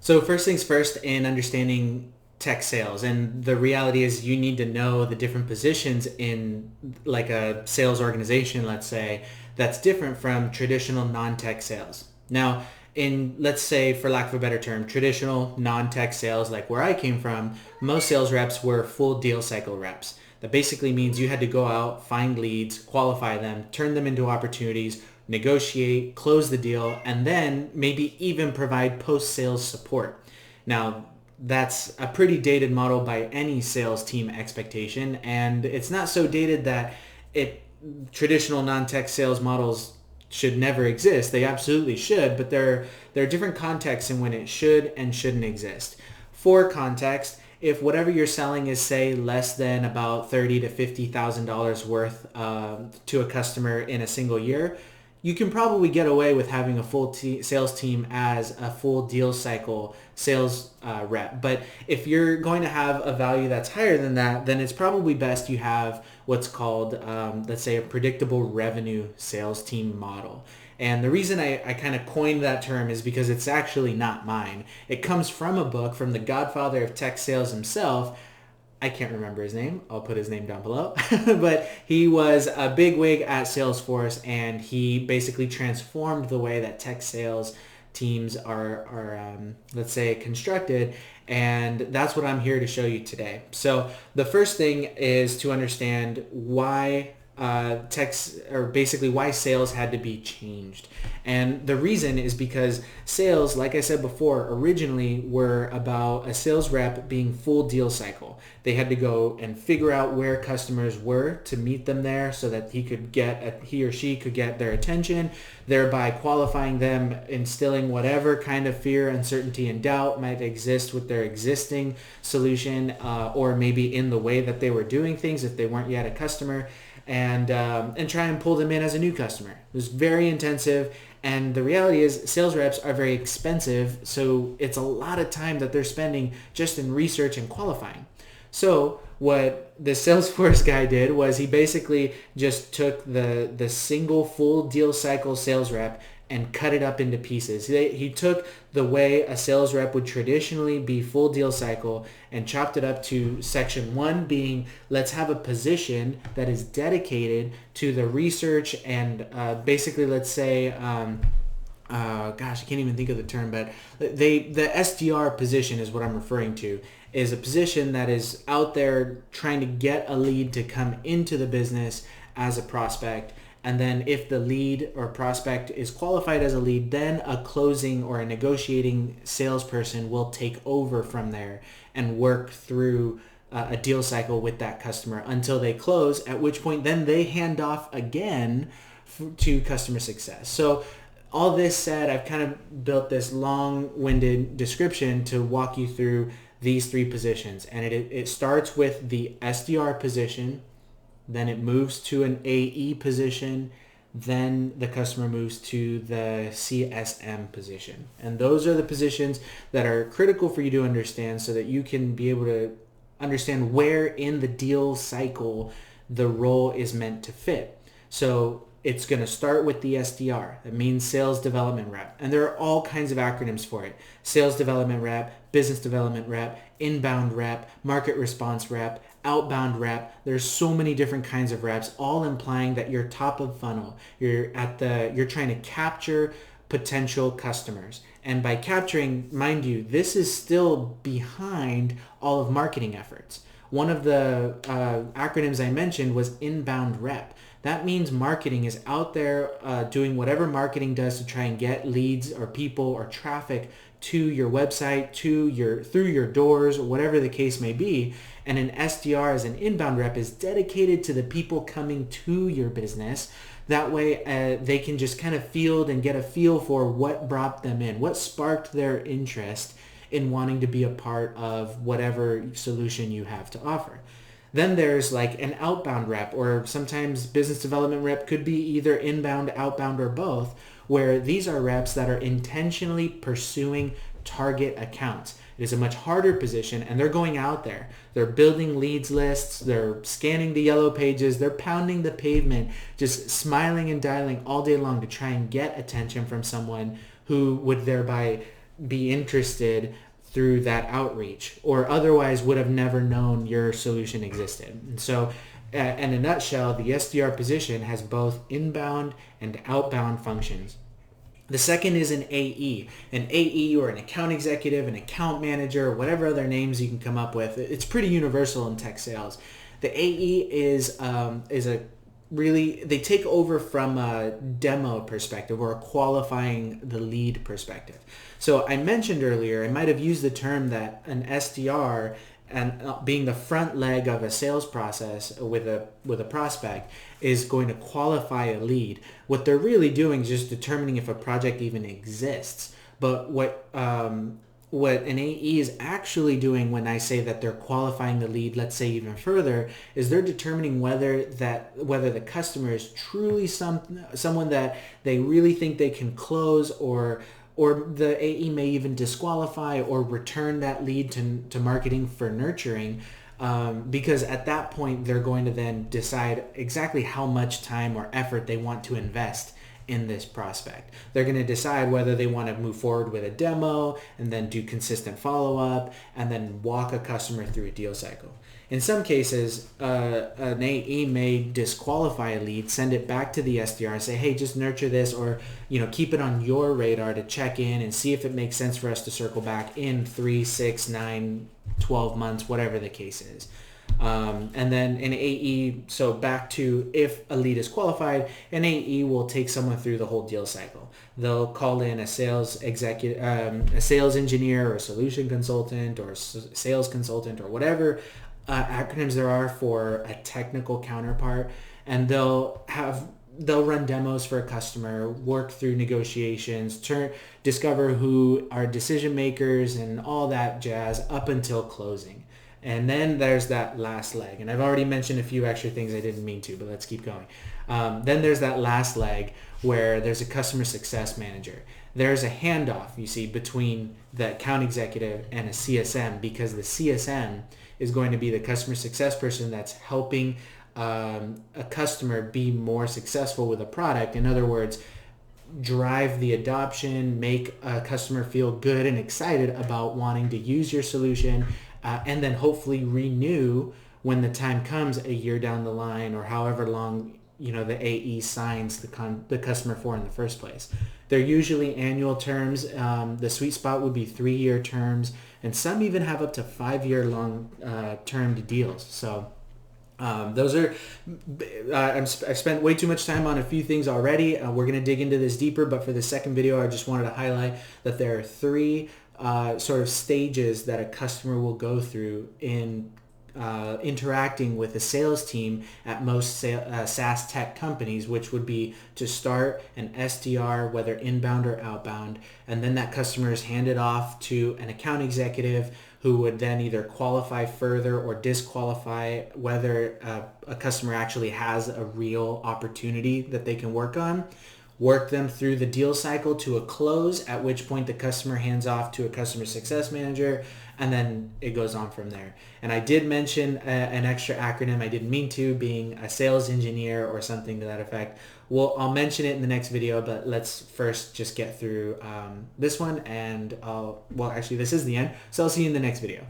So first things first in understanding tech sales, and the reality is you need to know the different positions in like a sales organization, let's say, that's different from traditional non-tech sales. Now, in, let's say, for lack of a better term, traditional non-tech sales, like where I came from, most sales reps were full deal cycle reps. That basically means you had to go out, find leads, qualify them, turn them into opportunities, negotiate, close the deal, and then maybe even provide post-sales support. Now, that's a pretty dated model by any sales team expectation, and it's not so dated that it traditional non-tech sales models should never exist. They absolutely should, but there are different contexts in when it should and shouldn't exist. For context, if whatever you're selling is, say, less than about $30,000 to $50,000 worth to a customer in a single year, you can probably get away with having a full sales team as a full deal cycle sales rep. But if you're going to have a value that's higher than that, then it's probably best you have what's called, let's say, a predictable revenue sales team model. And the reason I kind of coined that term is because it's actually not mine. It comes from a book from the godfather of tech sales himself. I can't remember his name. I'll put his name down below. But he was a big wig at Salesforce, and he basically transformed the way that tech sales teams are let's say, constructed. And that's what I'm here to show you today. So the first thing is to understand why or basically why sales had to be changed. And the reason is because sales, like I said before, originally were about a sales rep being full deal cycle. They had to go and figure out where customers were to meet them there so that he or she could get their attention, thereby qualifying them, instilling whatever kind of fear, uncertainty, and doubt might exist with their existing solution, or maybe in the way that they were doing things if they weren't yet a customer, and try and pull them in as a new customer. It was very intensive, and the reality is sales reps are very expensive, so it's a lot of time that they're spending just in research and qualifying. So what the Salesforce guy did was he basically just took the single full deal cycle sales rep and cut it up into pieces. He took the way a sales rep would traditionally be full deal cycle and chopped it up to section one being, let's have a position that is dedicated to the research and basically, let's say, I can't even think of the term, but the SDR position is what I'm referring to, is a position that is out there trying to get a lead to come into the business as a prospect. And then if the lead or prospect is qualified as a lead, then a closing or a negotiating salesperson will take over from there and work through a deal cycle with that customer until they close, at which point then they hand off again to customer success. So all this said, I've kind of built this long-winded description to walk you through these three positions. And it starts with the SDR position, then it moves to an AE position, then the customer moves to the CSM position. And those are the positions that are critical for you to understand so that you can be able to understand where in the deal cycle the role is meant to fit. So it's going to start with the SDR. That means sales development rep. And there are all kinds of acronyms for it. Sales development rep, business development rep, inbound rep, market response rep, outbound rep. There's so many different kinds of reps, all implying that you're top of funnel. You're trying to capture potential customers. And by capturing, mind you, this is still behind all of marketing efforts. One of the acronyms I mentioned was inbound rep. That means marketing is out there doing whatever marketing does to try and get leads or people or traffic to your website, through your doors, or whatever the case may be. And an SDR as an inbound rep is dedicated to the people coming to your business. That way they can just kind of field and get a feel for what brought them in, what sparked their interest in wanting to be a part of whatever solution you have to offer. Then there's like an outbound rep, or sometimes business development rep could be either inbound, outbound, or both, where these are reps that are intentionally pursuing target accounts. It is a much harder position, and they're going out there. They're building leads lists. They're scanning the yellow pages. They're pounding the pavement, just smiling and dialing all day long to try and get attention from someone who would thereby be interested through that outreach, or otherwise would have never known your solution existed. And so in a nutshell, the SDR position has both inbound and outbound functions. The second is an AE. An AE, or an account executive, an account manager, whatever other names you can come up with. It's pretty universal in tech sales. The AE is a really, they take over from a demo perspective, or a qualifying the lead perspective. So I mentioned earlier, I might have used the term that an SDR, and being the front leg of a sales process with a prospect, is going to qualify a lead. What they're really doing is just determining if a project even exists. But what an AE is actually doing when I say that they're qualifying the lead, let's say even further, is they're determining whether the customer is truly someone that they really think they can close, or the AE may even disqualify or return that lead to marketing for nurturing, because at that point they're going to then decide exactly how much time or effort they want to invest in this prospect. They're going to decide whether they want to move forward with a demo and then do consistent follow-up and then walk a customer through a deal cycle. In some cases, an AE may disqualify a lead, send it back to the SDR and say, hey, just nurture this, or keep it on your radar to check in and see if it makes sense for us to circle back in 3, 6, 9, 12 months, whatever the case is. And then an AE, so back to if a lead is qualified, an AE will take someone through the whole deal cycle. They'll call in a sales executive, a sales engineer, or a solution consultant, or sales consultant, or whatever acronyms there are for a technical counterpart, and they'll run demos for a customer, work through negotiations, discover who are decision makers and all that jazz up until closing. And then there's that last leg. And I've already mentioned a few extra things I didn't mean to, but let's keep going. Then there's that last leg where there's a customer success manager. There's a handoff, you see, between the account executive and a CSM, because the CSM is going to be the customer success person that's helping a customer be more successful with a product. In other words, drive the adoption, make a customer feel good and excited about wanting to use your solution, and then hopefully renew when the time comes a year down the line, or however long the AE signs the customer for in the first place. They're usually annual terms. The sweet spot would be 3-year terms, and some even have up to 5-year long termed deals. So those are, I've spent way too much time on a few things already. We're going to dig into this deeper, but for the second video, I just wanted to highlight that there are 3 sort of stages that a customer will go through in interacting with a sales team at most SaaS tech companies, which would be to start an SDR, whether inbound or outbound, and then that customer is handed off to an account executive who would then either qualify further or disqualify whether a customer actually has a real opportunity that they can work on. Work them through the deal cycle to a close, at which point the customer hands off to a customer success manager, and then it goes on from there. And I did mention an extra acronym, I didn't mean to, being a sales engineer or something to that effect. Well, I'll mention it in the next video, but let's first just get through this one, and actually this is the end, so I'll see you in the next video.